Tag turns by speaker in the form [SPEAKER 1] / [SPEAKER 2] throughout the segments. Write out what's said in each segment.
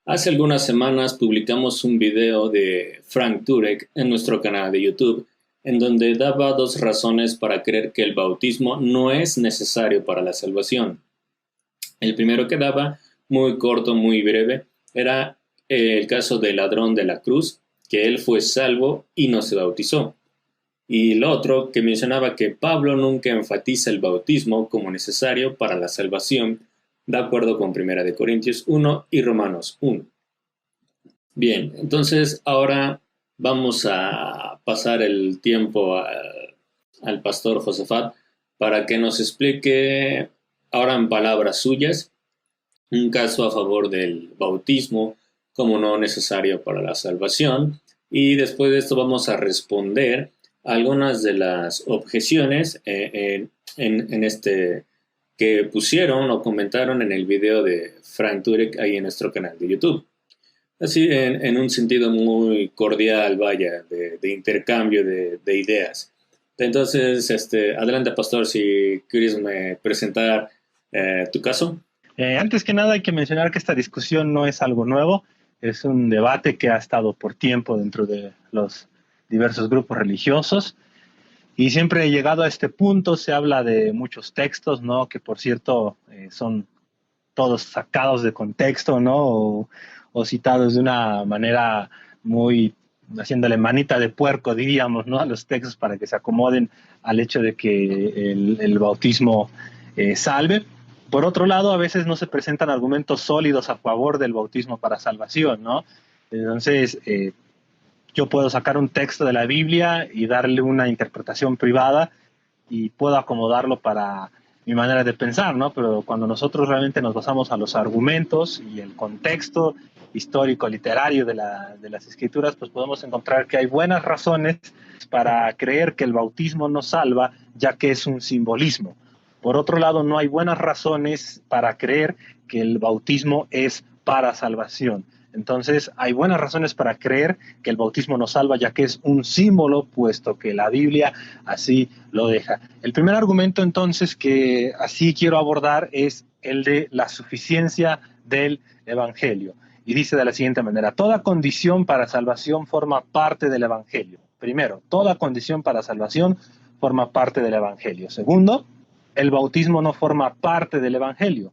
[SPEAKER 1] Hace algunas semanas publicamos un video de Frank Turek en nuestro canal de YouTube, en donde daba dos razones para creer que el bautismo no es necesario para la salvación. El primero que daba, muy corto, muy breve, era el caso del ladrón de la cruz, que él fue salvo y no se bautizó. Y el otro que mencionaba que Pablo nunca enfatiza el bautismo como necesario para la salvación, de acuerdo con 1 Corintios 1 y Romanos 1. Bien, entonces ahora vamos a pasar el tiempo al pastor Josafat para que nos explique, ahora en palabras suyas, un caso a favor del bautismo como no necesario para la salvación. Y después de esto vamos a responder algunas de las objeciones que pusieron o comentaron en el video de Frank Turek ahí en nuestro canal de YouTube. Así en un sentido muy cordial, vaya, de intercambio de ideas. Entonces, adelante, pastor, si quieres presentar tu caso.
[SPEAKER 2] Antes que nada hay que mencionar que esta discusión no es algo nuevo, es un debate que ha estado por tiempo dentro de los diversos grupos religiosos y siempre llegado a este punto se habla de muchos textos, ¿no? Que por cierto son todos sacados de contexto, ¿no? O citados de una manera muy haciéndole manita de puerco, diríamos, ¿no? A los textos para que se acomoden al hecho de que el bautismo salve. Por otro lado, a veces no se presentan argumentos sólidos a favor del bautismo para salvación, ¿no? Entonces, yo puedo sacar un texto de la Biblia y darle una interpretación privada y puedo acomodarlo para mi manera de pensar, ¿no? Pero cuando nosotros realmente nos basamos a los argumentos y el contexto histórico, literario de las escrituras, pues podemos encontrar que hay buenas razones para creer que el bautismo nos salva, ya que es un simbolismo. Por otro lado, no hay buenas razones para creer que el bautismo es para salvación. Entonces, hay buenas razones para creer que el bautismo nos salva, ya que es un símbolo, puesto que la Biblia así lo deja. El primer argumento, entonces, que así quiero abordar es el de la suficiencia del Evangelio. Y dice de la siguiente manera: toda condición para salvación forma parte del Evangelio. Primero, toda condición para salvación forma parte del Evangelio. Segundo, el bautismo no forma parte del Evangelio.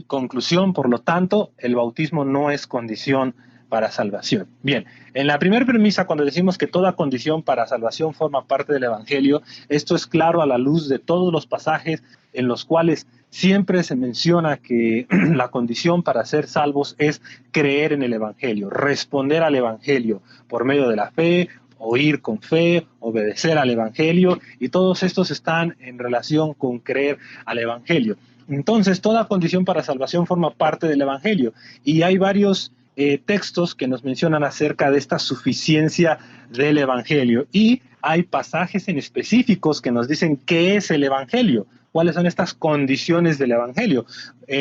[SPEAKER 2] Conclusión, por lo tanto, el bautismo no es condición para salvación. Bien, en la primera premisa, cuando decimos que toda condición para salvación forma parte del Evangelio, esto es claro a la luz de todos los pasajes en los cuales siempre se menciona que la condición para ser salvos es creer en el Evangelio, responder al Evangelio por medio de la fe, oír con fe, obedecer al Evangelio, y todos estos están en relación con creer al Evangelio. Entonces, toda condición para salvación forma parte del Evangelio, y hay varios textos que nos mencionan acerca de esta suficiencia del Evangelio, y hay pasajes en específicos que nos dicen qué es el Evangelio, cuáles son estas condiciones del Evangelio.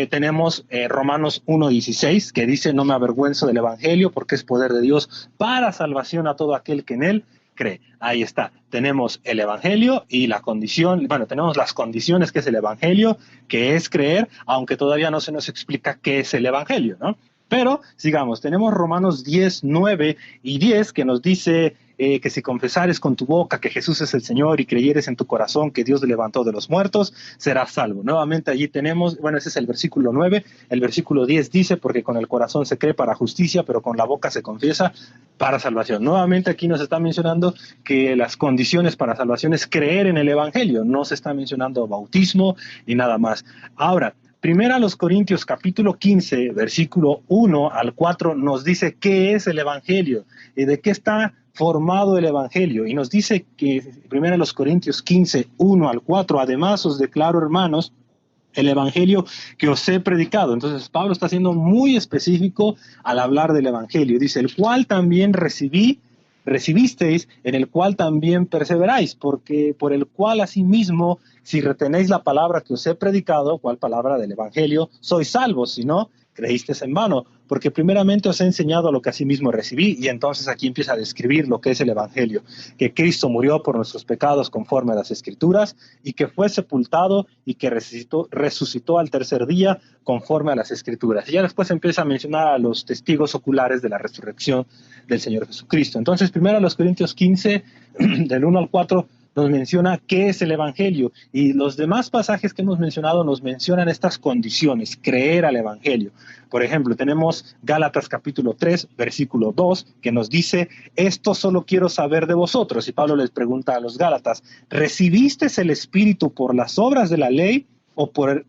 [SPEAKER 2] Tenemos Romanos 1:16, que dice: no me avergüenzo del Evangelio, porque es poder de Dios para salvación a todo aquel que en él cree. Ahí está, tenemos el Evangelio y la condición, bueno, tenemos las condiciones que es el Evangelio, que es creer, aunque todavía no se nos explica qué es el Evangelio, ¿no? Pero, sigamos, tenemos Romanos 10:9 y 10, que nos dice que si confesares con tu boca que Jesús es el Señor y creyeres en tu corazón que Dios le levantó de los muertos, serás salvo. Nuevamente allí tenemos, bueno, ese es el versículo 9, el versículo 10 dice: porque con el corazón se cree para justicia, pero con la boca se confiesa para salvación. Nuevamente aquí nos está mencionando que las condiciones para salvación es creer en el Evangelio, no se está mencionando bautismo y nada más. Ahora, Primera a los Corintios capítulo 15, versículo 1 al 4 nos dice qué es el Evangelio y de qué está formado el Evangelio. Y nos dice que Primera a los Corintios 15, 1 al 4, además os declaro, hermanos, el Evangelio que os he predicado. Entonces Pablo está siendo muy específico al hablar del Evangelio. Dice: el cual también recibisteis, en el cual también perseveráis, porque por el cual asimismo, si retenéis la palabra que os he predicado, ¿cuál palabra del Evangelio?, sois salvos, si no, creísteis en vano, porque primeramente os he enseñado lo que asimismo recibí, y entonces aquí empieza a describir lo que es el Evangelio, que Cristo murió por nuestros pecados conforme a las Escrituras, y que fue sepultado y que resucitó al tercer día conforme a las Escrituras. Y ya después empieza a mencionar a los testigos oculares de la resurrección del Señor Jesucristo. Entonces, primero a los Corintios 15, del 1 al 4, nos menciona qué es el Evangelio, y los demás pasajes que hemos mencionado nos mencionan estas condiciones: creer al Evangelio. Por ejemplo, tenemos Gálatas capítulo 3, versículo 2, que nos dice: esto solo quiero saber de vosotros. Y Pablo les pregunta a los Gálatas: ¿recibisteis el Espíritu por las obras de la ley o por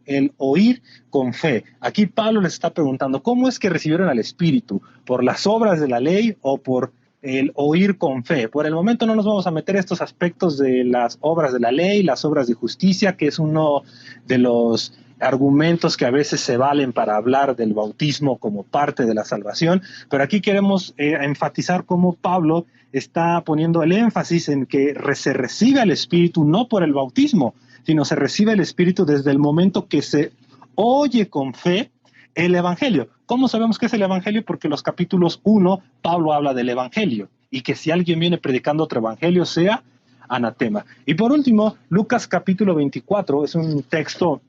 [SPEAKER 2] el oír con fe? Aquí Pablo les está preguntando: ¿cómo es que recibieron al Espíritu? ¿Por las obras de la ley o por el oír con fe? Por el momento no nos vamos a meter estos aspectos de las obras de la ley, las obras de justicia, que es uno de los argumentos que a veces se valen para hablar del bautismo como parte de la salvación, pero aquí queremos enfatizar cómo Pablo está poniendo el énfasis en que se recibe el Espíritu no por el bautismo, sino se recibe el Espíritu desde el momento que se oye con fe el Evangelio. ¿Cómo sabemos qué es el Evangelio? Porque en los capítulos 1, Pablo habla del Evangelio, y que si alguien viene predicando otro Evangelio, sea anatema. Y por último, Lucas capítulo 24 es un texto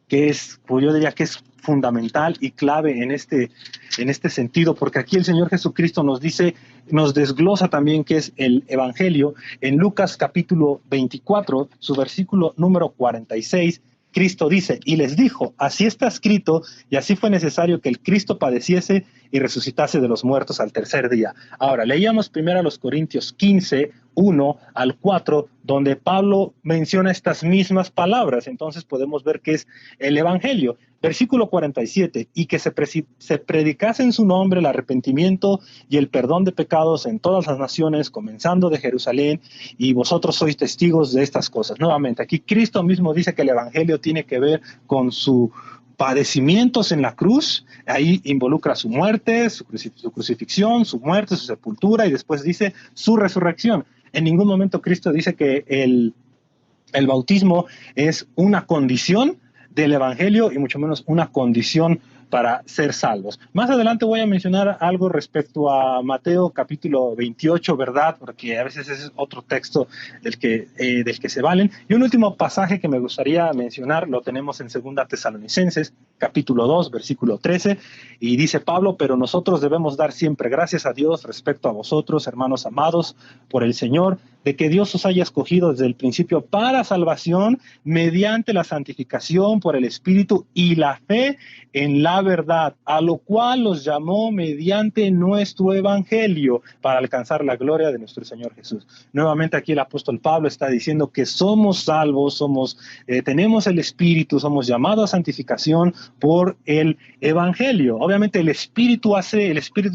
[SPEAKER 2] que es, pues yo diría que es fundamental y clave en este sentido, porque aquí el Señor Jesucristo nos dice, nos desglosa también qué es el Evangelio. En Lucas capítulo 24, su versículo número 46, Cristo dice: y les dijo, así está escrito, y así fue necesario que el Cristo padeciese y resucitase de los muertos al tercer día. Ahora, leíamos primero a los Corintios 15, 1 al 4, donde Pablo menciona estas mismas palabras. Entonces podemos ver que es el Evangelio. Versículo 47, y que se predicase en su nombre el arrepentimiento y el perdón de pecados en todas las naciones, comenzando de Jerusalén, y vosotros sois testigos de estas cosas. Nuevamente, aquí Cristo mismo dice que el Evangelio tiene que ver con sus padecimientos en la cruz. Ahí involucra su muerte, su crucifixión, su muerte, su sepultura, y después dice su resurrección. En ningún momento Cristo dice que el bautismo es una condición del Evangelio, y mucho menos una condición para ser salvos. Más adelante voy a mencionar algo respecto a Mateo capítulo 28, ¿verdad? Porque a veces ese es otro texto del que se valen. Y un último pasaje que me gustaría mencionar lo tenemos en 2 Tesalonicenses, capítulo 2, versículo 13, y dice Pablo: pero nosotros debemos dar siempre gracias a Dios respecto a vosotros, hermanos amados por el Señor, de que Dios os haya escogido desde el principio para salvación mediante la santificación por el Espíritu y la fe en la verdad, a lo cual los llamó mediante nuestro Evangelio para alcanzar la gloria de nuestro Señor Jesús. Nuevamente aquí el apóstol Pablo está diciendo que somos salvos, tenemos el Espíritu, somos llamados a santificación por el Evangelio. Obviamente el Espíritu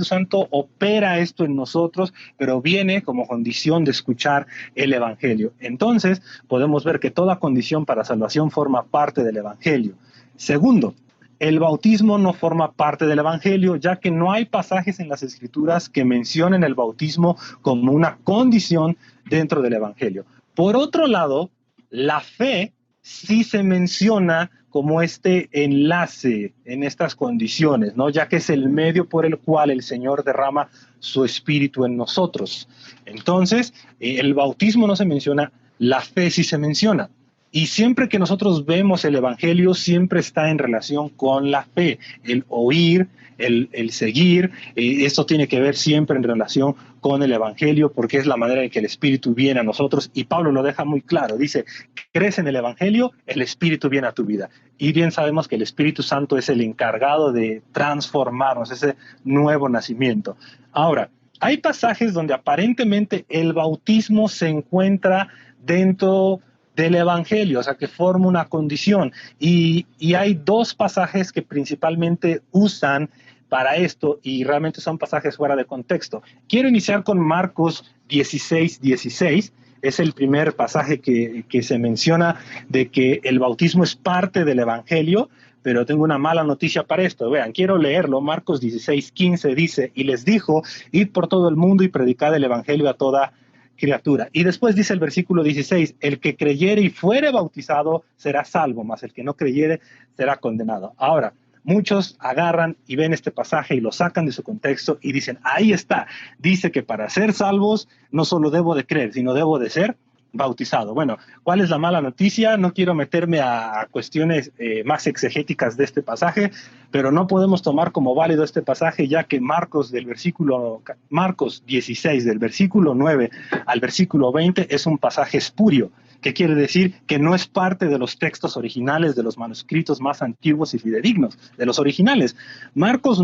[SPEAKER 2] Santo opera esto en nosotros, pero viene como condición de escuchar el Evangelio. Entonces podemos ver que toda condición para salvación forma parte del Evangelio. Segundo, el bautismo no forma parte del Evangelio, ya que no hay pasajes en las Escrituras que mencionen el bautismo como una condición dentro del Evangelio. Por otro lado, la fe sí se menciona como este enlace en estas condiciones, ¿no? Ya que es el medio por el cual el Señor derrama su Espíritu en nosotros. Entonces, el bautismo no se menciona, la fe sí se menciona. Y siempre que nosotros vemos el Evangelio, siempre está en relación con la fe, el oír, el seguir. Esto tiene que ver siempre en relación con el Evangelio, porque es la manera en que el Espíritu viene a nosotros. Y Pablo lo deja muy claro, dice: crees en el Evangelio, el Espíritu viene a tu vida. Y bien sabemos que el Espíritu Santo es el encargado de transformarnos, ese nuevo nacimiento. Ahora, hay pasajes donde aparentemente el bautismo se encuentra dentro del Evangelio, o sea, que forma una condición. Y hay dos pasajes que principalmente usan para esto, y realmente son pasajes fuera de contexto. Quiero iniciar con Marcos 16:16. Es el primer pasaje que se menciona de que el bautismo es parte del Evangelio, pero tengo una mala noticia para esto. Vean, quiero leerlo. Marcos 16:15 dice: y les dijo, id por todo el mundo y predicad el Evangelio a toda criatura. Y después dice el versículo 16: el que creyere y fuere bautizado será salvo, mas el que no creyere será condenado. Ahora, muchos agarran y ven este pasaje y lo sacan de su contexto y dicen, ahí está, dice que para ser salvos no solo debo de creer, sino debo de ser bautizado. Bueno, ¿cuál es la mala noticia? No quiero meterme a cuestiones más exegéticas de este pasaje, pero no podemos tomar como válido este pasaje, ya que Marcos 16, del versículo 9 al versículo 20, es un pasaje espurio, que quiere decir que no es parte de los textos originales, de los manuscritos más antiguos y fidedignos, de los originales. Marcos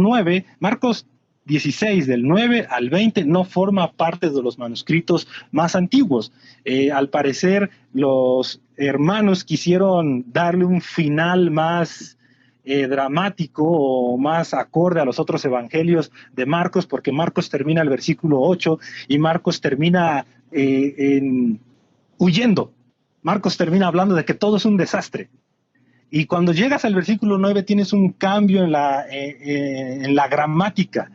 [SPEAKER 2] 16, del 9 al 20, no forma parte de los manuscritos más antiguos. Al parecer, los hermanos quisieron darle un final más dramático o más acorde a los otros evangelios de Marcos, porque Marcos termina el versículo 8 y Marcos termina huyendo. Marcos termina hablando de que todo es un desastre. Y cuando llegas al versículo 9 tienes un cambio en la gramática.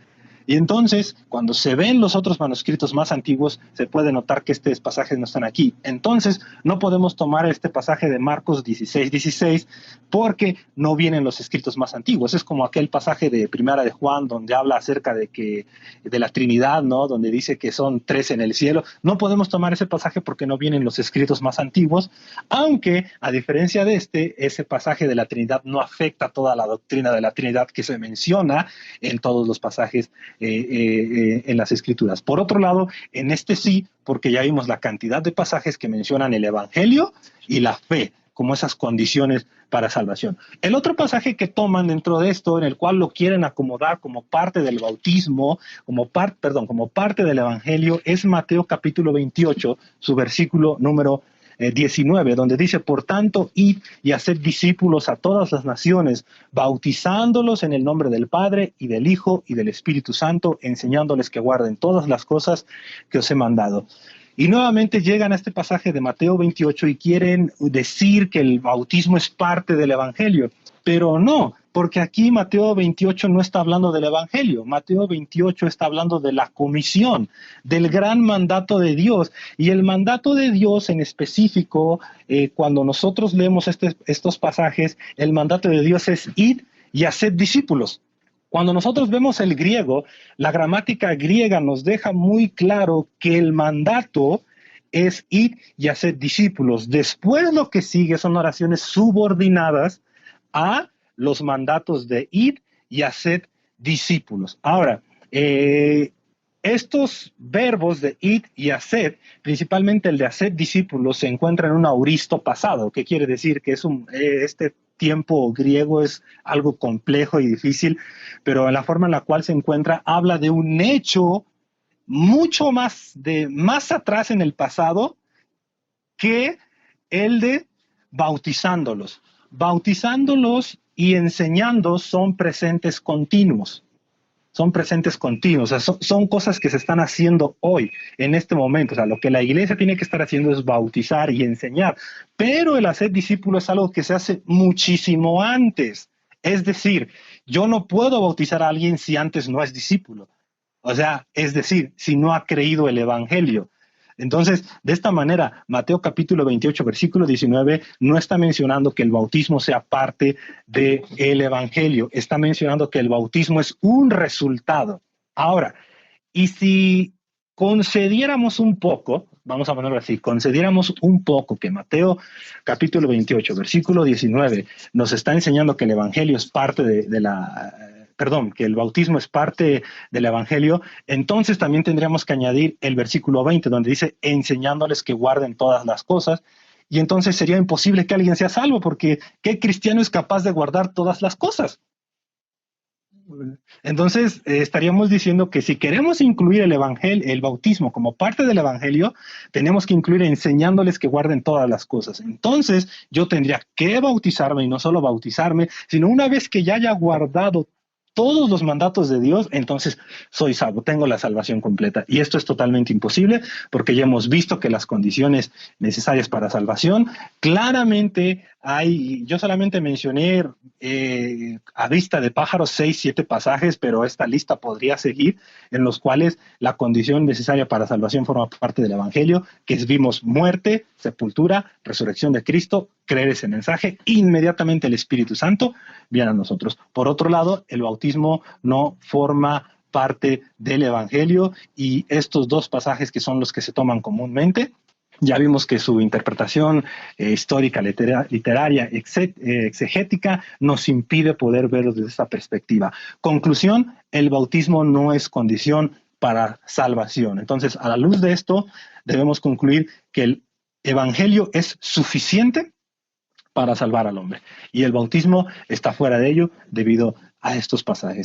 [SPEAKER 2] Y entonces, cuando se ven los otros manuscritos más antiguos, se puede notar que estos pasajes no están aquí. Entonces, no podemos tomar este pasaje de Marcos 16, porque no vienen los escritos más antiguos. Es como aquel pasaje de Primera de Juan, donde habla acerca de la Trinidad, ¿no? Donde dice que son 3 en el cielo. No podemos tomar ese pasaje porque no vienen los escritos más antiguos, aunque, a diferencia de ese pasaje de la Trinidad no afecta toda la doctrina de la Trinidad que se menciona en todos los pasajes en las Escrituras. Por otro lado, en este sí, porque ya vimos la cantidad de pasajes que mencionan el Evangelio y la fe como esas condiciones para salvación. El otro pasaje que toman dentro de esto, en el cual lo quieren acomodar como parte del bautismo, como parte del Evangelio, es Mateo capítulo 28, su versículo número 19, donde dice, por tanto, id y haced discípulos a todas las naciones, bautizándolos en el nombre del Padre y del Hijo y del Espíritu Santo, enseñándoles que guarden todas las cosas que os he mandado. Y nuevamente llegan a este pasaje de Mateo 28 y quieren decir que el bautismo es parte del Evangelio, pero no, porque aquí Mateo 28 no está hablando del Evangelio. Mateo 28 está hablando de la comisión, del gran mandato de Dios. Y el mandato de Dios en específico, cuando nosotros leemos estos pasajes, el mandato de Dios es id y haced discípulos. Cuando nosotros vemos el griego, la gramática griega nos deja muy claro que el mandato es id y haced discípulos. Después lo que sigue son oraciones subordinadas a los mandatos de id y haced discípulos. Ahora, estos verbos de id y haced, principalmente el de haced discípulos, se encuentran en un auristo pasado. ¿Qué quiere decir? Que este tiempo griego es algo complejo y difícil, pero la forma en la cual se encuentra habla de un hecho mucho más atrás en el pasado que el de bautizándolos. Bautizándolos y enseñando son presentes continuos. Son presentes continuos, o sea, son cosas que se están haciendo hoy, en este momento. O sea, lo que la iglesia tiene que estar haciendo es bautizar y enseñar. Pero el hacer discípulo es algo que se hace muchísimo antes. Es decir, yo no puedo bautizar a alguien si antes no es discípulo. O sea, es decir, si no ha creído el evangelio. Entonces, de esta manera, Mateo capítulo 28, versículo 19, no está mencionando que el bautismo sea parte del evangelio. Está mencionando que el bautismo es un resultado. Ahora, y si concediéramos un poco, vamos a ponerlo así, concediéramos un poco que Mateo capítulo 28, versículo 19, nos está enseñando que el evangelio es parte que el bautismo es parte del evangelio, entonces también tendríamos que añadir el versículo 20, donde dice, enseñándoles que guarden todas las cosas, y entonces sería imposible que alguien sea salvo, porque ¿qué cristiano es capaz de guardar todas las cosas? Entonces, estaríamos diciendo que si queremos incluir el bautismo como parte del evangelio, tenemos que incluir enseñándoles que guarden todas las cosas. Entonces, yo tendría que bautizarme, y no solo bautizarme, sino una vez que ya haya guardado todos los mandatos de Dios, entonces soy salvo, tengo la salvación completa. Y esto es totalmente imposible porque ya hemos visto que las condiciones necesarias para salvación claramente hay. Yo solamente mencioné a vista de pájaros 6, 7 pasajes, pero esta lista podría seguir, en los cuales la condición necesaria para salvación forma parte del Evangelio, que es vimos muerte, sepultura, resurrección de Cristo, creer ese mensaje, inmediatamente el Espíritu Santo viene a nosotros. Por otro lado, el bautismo no forma parte del Evangelio, y estos dos pasajes que son los que se toman comúnmente, ya vimos que su interpretación histórica, literaria, exegética, nos impide poder verlo desde esta perspectiva. Conclusión, el bautismo no es condición para salvación. Entonces, a la luz de esto, debemos concluir que el Evangelio es suficiente para salvar al hombre, y el bautismo está fuera de ello debido a estos pasajes.